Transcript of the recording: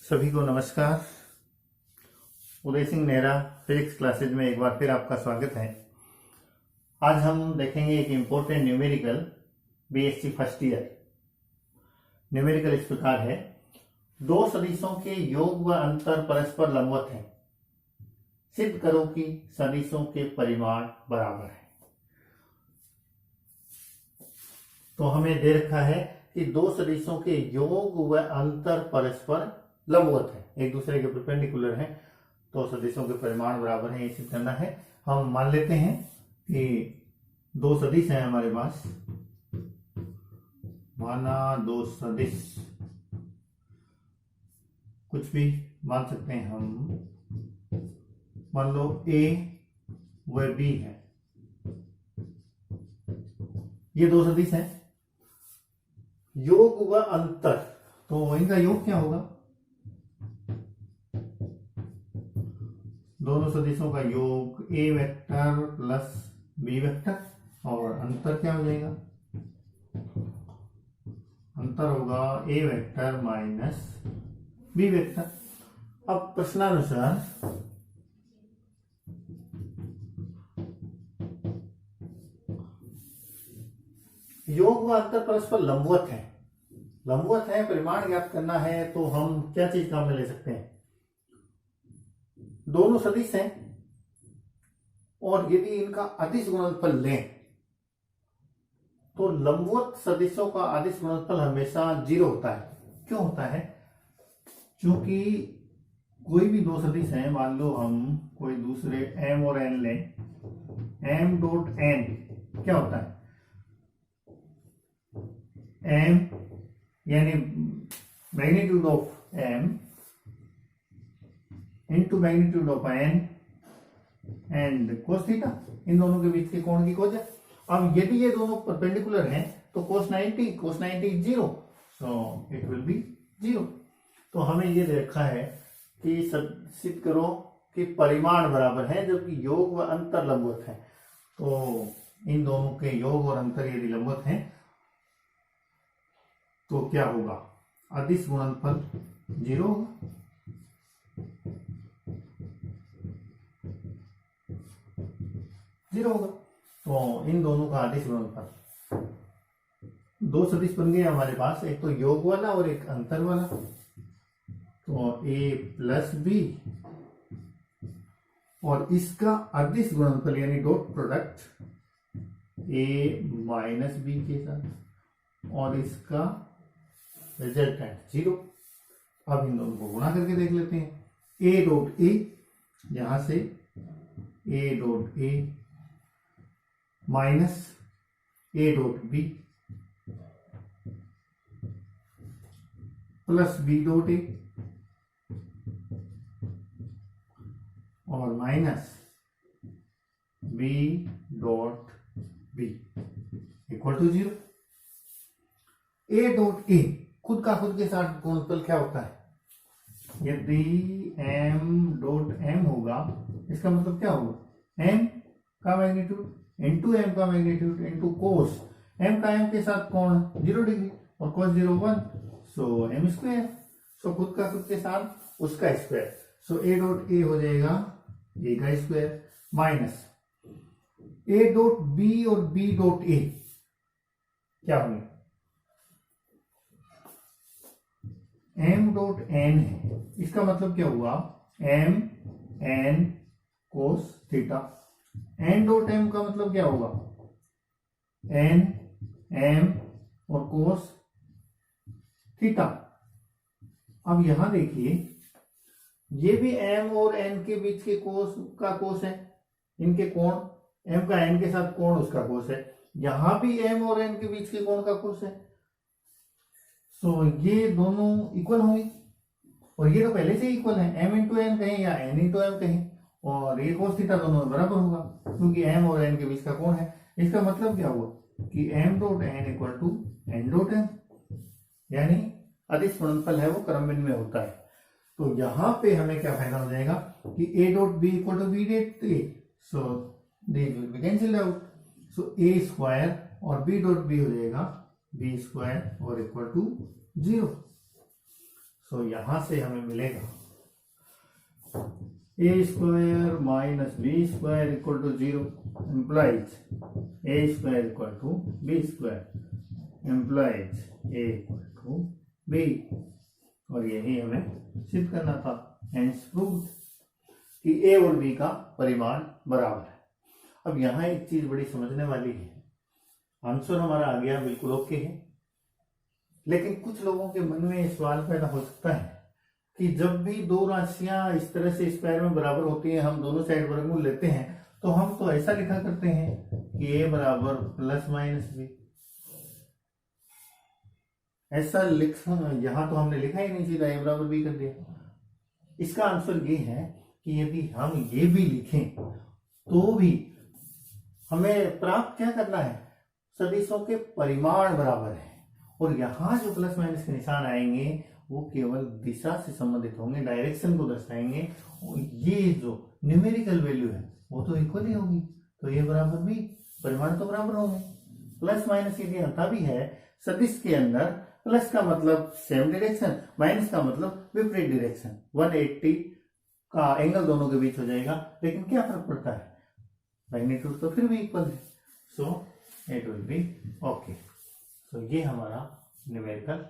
सभी को नमस्कार। उदय सिंह नेहरा फिजिक्स क्लासेज में एक बार फिर आपका स्वागत है। आज हम देखेंगे एक important numerical BSc first year. Numerical इस प्रकार है, दो सदिशों के योग व अंतर परस्पर लंबवत हैं, सिद्ध करो कि सदिशों के परिमाण बराबर है। तो हमें दे रखा है कि दो सदिशों के योग व अंतर परस्पर लंबवत है, एक दूसरे के परपेंडिकुलर हैं, तो सदिशों के परिमाण बराबर है, ये सिद्ध करना है। हम मान लेते हैं कि दो सदिश हैं हमारे पास, माना दो सदिश, कुछ भी मान सकते हैं हम, मान लो ए व बी है, ये दो सदिश हैं। योग व अंतर, तो इनका योग क्या होगा? दोनों सदिशों का योग ए वेक्टर प्लस बी वेक्टर, और अंतर क्या हो जाएगा? अंतर होगा ए वेक्टर माइनस बी वेक्टर। अब प्रश्नानुसार योग व अंतर परस्पर लंबवत है, लंबवत है, परिमाण ज्ञात करना है, तो हम क्या चीज काम में ले सकते हैं? दोनों सदिश हैं और यदि इनका अदिश गुणनफल लें तो लंबवत सदिशों का अदिश गुणनफल हमेशा 0 होता है। क्यों होता है? क्योंकि कोई भी दो सदिश हैं, मान लो हम कोई दूसरे m और n लें, m डॉट n क्या होता है? m यानी magnitude of m into magnitude of n and cos theta, इन दोनों के बीच के कोण की खोज है। अब यदि ये दोनों परपेंडिकुलर हैं तो cos 90 is 0, so it will B 0। तो हमें ये दे रखा है कि सिद्ध करो कि परिमाण बराबर है, जबकि योग व अंतर लंबवत है। तो इन दोनों के योग और अंतर यदि लंबवत हैं तो क्या होगा? अदिश गुणनफल 0 होगा। जीरो होगा। तो इन दोनों का अदिश गुणनफल, दो सदिश बन गए हमारे पास, एक तो योग वाला और एक अंतर वाला। तो a प्लस बी और इसका अदिश गुणनफल यानी dot product a minus b के साथ, और इसका रिजल्टेंट 0। अब इन दोनों को गुणा करके देख लेते हैं। a डॉट ए, यहां से a dot A minus a dot B plus b dot A और minus b dot B equal to 0। a dot A खुद का खुद के साथ गुणनफल क्या होता है? यदि m डॉट m होगा, इसका मतलब क्या होगा? m का मैग्नीट्यूड इंटू m का मैग्नीट्यूड इंटू कोस, m का m के साथ कोण 0 डिग्री और cos 0 1, सो m स्क्वायर, सो खुद का खुद के साथ उसका square, so a dot a हो जाएगा a का square minus a dot b और b डॉट a क्या होंगे? m डॉट n है, इसका मतलब क्या हुआ? m n cos theta. n dot m का मतलब क्या होगा? n m और कोस थीटा। अब यहां देखिए, ये भी m और n के बीच के कोस का कोस है, इनके कोण, m का n के साथ कोण उसका कोस है, यहां भी m और n के बीच के कोण का कोस है। सो ये दोनों इक्वल होंगे, और ये तो पहले से इक्वल है, m इंटू n कहें या n इंटू m कहें, और ये cos थीटा दोनों में बराबर होगा, क्योंकि m और n के बीच का कोण है। इसका मतलब क्या हुआ कि m dot n equal to n dot m, यानी अदिश गुणनफल है वो क्रमभिन्न में होता है। तो यहां पे हमें क्या फायदा हो जाएगा कि a dot b equal to b dot a, so these will be cancelled out, so a square और b डॉट b हो जाएगा b स्क्वायर और इक्वल टू 0। सो यहां से हमें मिलेगा A square minus B square equal to 0 implies A square equal to B square implies A equal to B, और यही हमें सिद्ध करना था। हेंस प्रूव्ड कि ए और बी का परिमाण बराबर है। अब यहां एक चीज बड़ी समझने वाली है, आंसर हमारा आ गया बिल्कुल ओके है, लेकिन कुछ लोगों के मन में सवाल पैदा हो सकता है कि जब भी दो राशियां इस तरह से स्क्वायर में बराबर होती हैं, हम दोनों साइड वर्गमूल लेते हैं, तो हम तो ऐसा लिखा करते हैं कि ए बराबर प्लस माइनस बी। ऐसा लिख, यहां तो हमने लिखा ही नहीं, सीधा ए बराबर बी कर दिया। इसका आंसर ये है कि यदि हम ये भी लिखें तो भी हमें प्राप्त क्या करना है, सदिशों के परिमाण बराबर है, और यहां जो प्लस माइनस के निशान आएंगे वो केवल दिशा से संबंधित होंगे, डायरेक्शन को दर्शाएंगे, और ये जो न्यूमेरिकल वैल्यू है वो तो इक्वल ही होगी, तो ये बराबर भी, परिमाण तो बराबर होंगे। प्लस माइनस यदि आता भी है सदिश के अंदर, प्लस का मतलब सेम डायरेक्शन, माइनस का मतलब विपरीत डायरेक्शन, 180 का एंगल दोनों के बीच हो जाएगा, लेकिन क्या फर्क पड़ता है, मैग्नीट्यूड तो फिर भी इक्वल है, so it will be okay. So ये हमारा न्यूमेरिकल